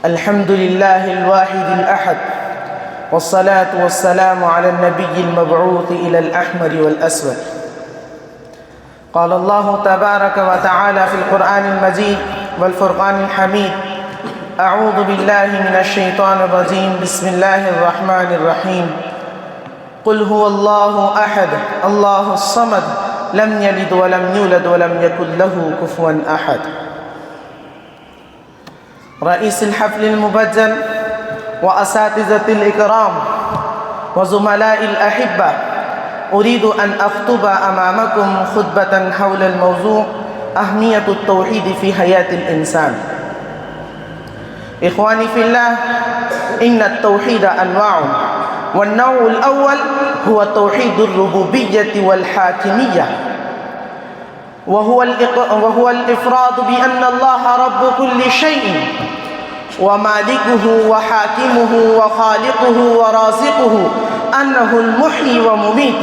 الحمد لله الواحد الأحد، والصلاة والسلام على النبي المبعوث إلى الأحمر والأسود. قال الله تبارك وتعالى في القرآن المجيد والفرقان الحميد: أعوذ بالله من الشيطان الرجيم، بسم الله الرحمن الرحيم. قل هو الله أحد الله الصمد لم يلد ولم يولد ولم يكن له كفوا أحد. رئيس الحفل المبجل وأساتذة الإكرام وزملاء الأحبة، أريد أن أخطب أمامكم خطبة حول الموضوع أهمية التوحيد في حياة الإنسان. إخواني في الله، إن التوحيد أنواع، والنوع الأول هو توحيد الربوبية والحاكمية، وهو الإفراد بأن الله رب كل شيء ومالكه وحاكمه وخالقه ورازقه، أنه المحيي ومميت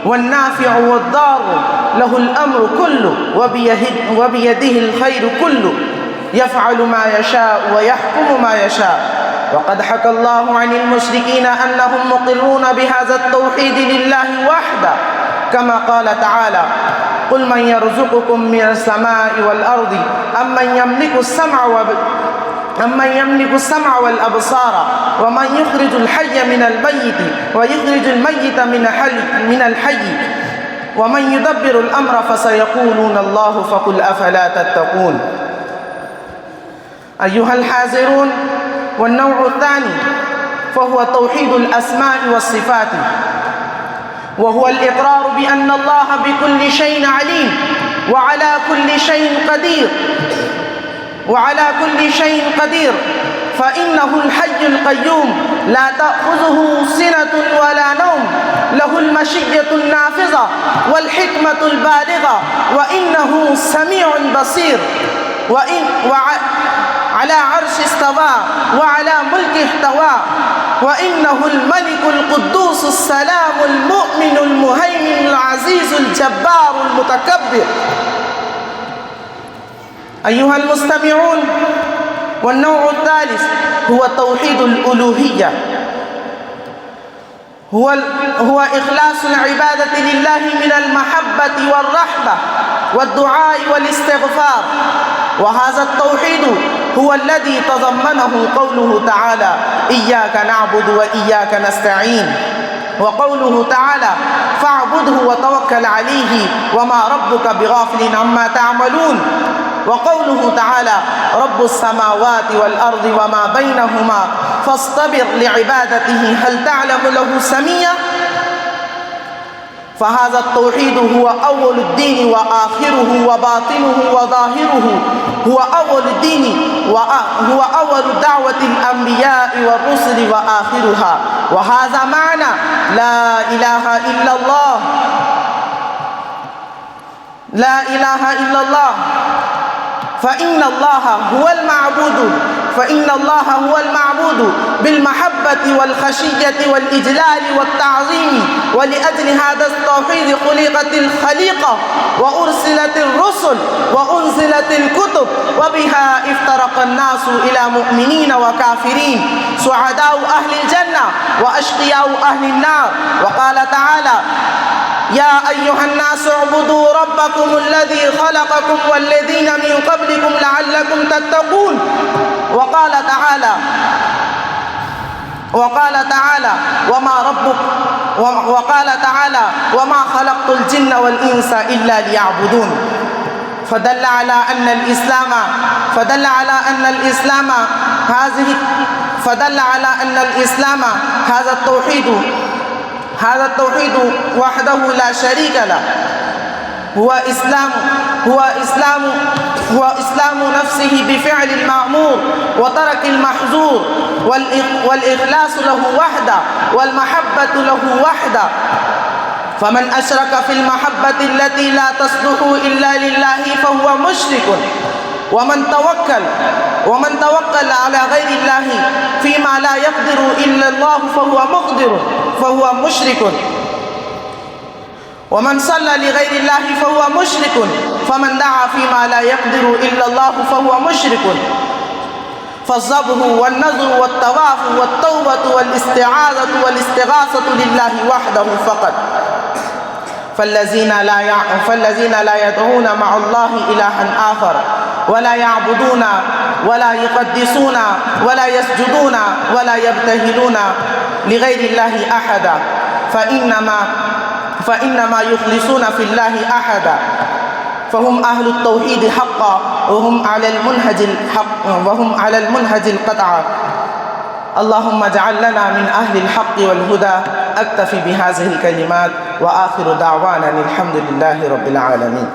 والنافع والضار، له الأمر كله وبيده الخير كله، يفعل ما يشاء ويحكم ما يشاء. وقد حكى الله عن المشركين أنهم مقرون بهذا التوحيد لله وحده، كما قال تعالى: قل من يرزقكم من السماء والأرض أمن يملك السمع والأبصار ومن يخرج الحي من الميت ويخرج الميت من الحي ومن يدبر الأمر فسيقولون الله فقل أفلا تتقون. أيها الحاضرون، والنوع الثاني فهو توحيد الأسماء والصفات، وهو الإقرار بأن الله بكل شيء عليم وعلى كل شيء قدير، فإنه الحي القيوم لا تأخذه سنة ولا نوم، له المشيئة النافذة والحكمة البالغة، وإنه سميع بصير، على عرش استوى وعلى ملكه احتوى، وإنه الملك القدوس السلام المؤمن المهيمن العزيز الجبار المتكبر. أيها المستمعون، والنوع الثالث هو توحيد الألوهية، هو إخلاص العبادة لله من المحبة والرحمة والدعاء والاستغفار. وهذا التوحيد هو الذي تضمنه قوله تعالى: إياك نعبد وإياك نستعين، وقوله تعالى: فاعبده وتوكل عليه وما ربك بغافل عما تعملون، وقوله تعالى: رب السماوات والأرض وما بينهما فاصطبر لعبادته هل تعلم له سميا. فهذا التوحيد هو أول الدين وآخره وباطنه وظاهره، هو أول الدين وهو أول دعوة الأنبياء والرسل وآخرها. وهذا معنى لا إله إلا الله، لا إله إلا الله، فإن الله هو المعبود بالمحبة والخشية والإجلال والتعظيم. ولأجل هذا التوحيد خلقت الخليقة وأرسلت الرسل وأنزلت الكتب، وبها افترق الناس إلى مؤمنين وكافرين، سعداء أهل الجنة وأشقياء أهل النار. وقال تعالى: يا أيها الناس اعبدوا ربكم الذي خلقكم والذين من قبلكم لعلكم تتقون. وقال تعالى: وما خلقت الجن والإنس إلا ليعبدون. فدل على أن الإسلام هذا التوحيد وحده لا شريك له، هو إسلام نفسه بفعل المأمور وترك المحظور، والإخلاص له وحده والمحبة له وحده. فمن أشرك في المحبة التي لا تصلح إلا لله فهو مشرك، ومن توكل على غير الله فيما لا يقدر إلا الله فهو مشرك، ومن صلى لغير الله فهو مشرك، فمن دعا فيما لا يقدر إلا الله فهو مشرك. فالذبح والنذر والطواف والتوبة والاستعاذة والاستغاثة لله وحده فقط. فالذين لا يدعون مع الله إلها آخر ولا يعبدون ولا يقدسون ولا يسجدون ولا يبتهلون لغير الله أحدا فإنما يخلصون في الله أحدا، فهم أهل التوحيد حقا وهم على المنهج القطع. اللهم اجعل لنا من أهل الحق والهدى. أكتفي بهذه الكلمات وآخر دعوانا الحمد لله رب العالمين.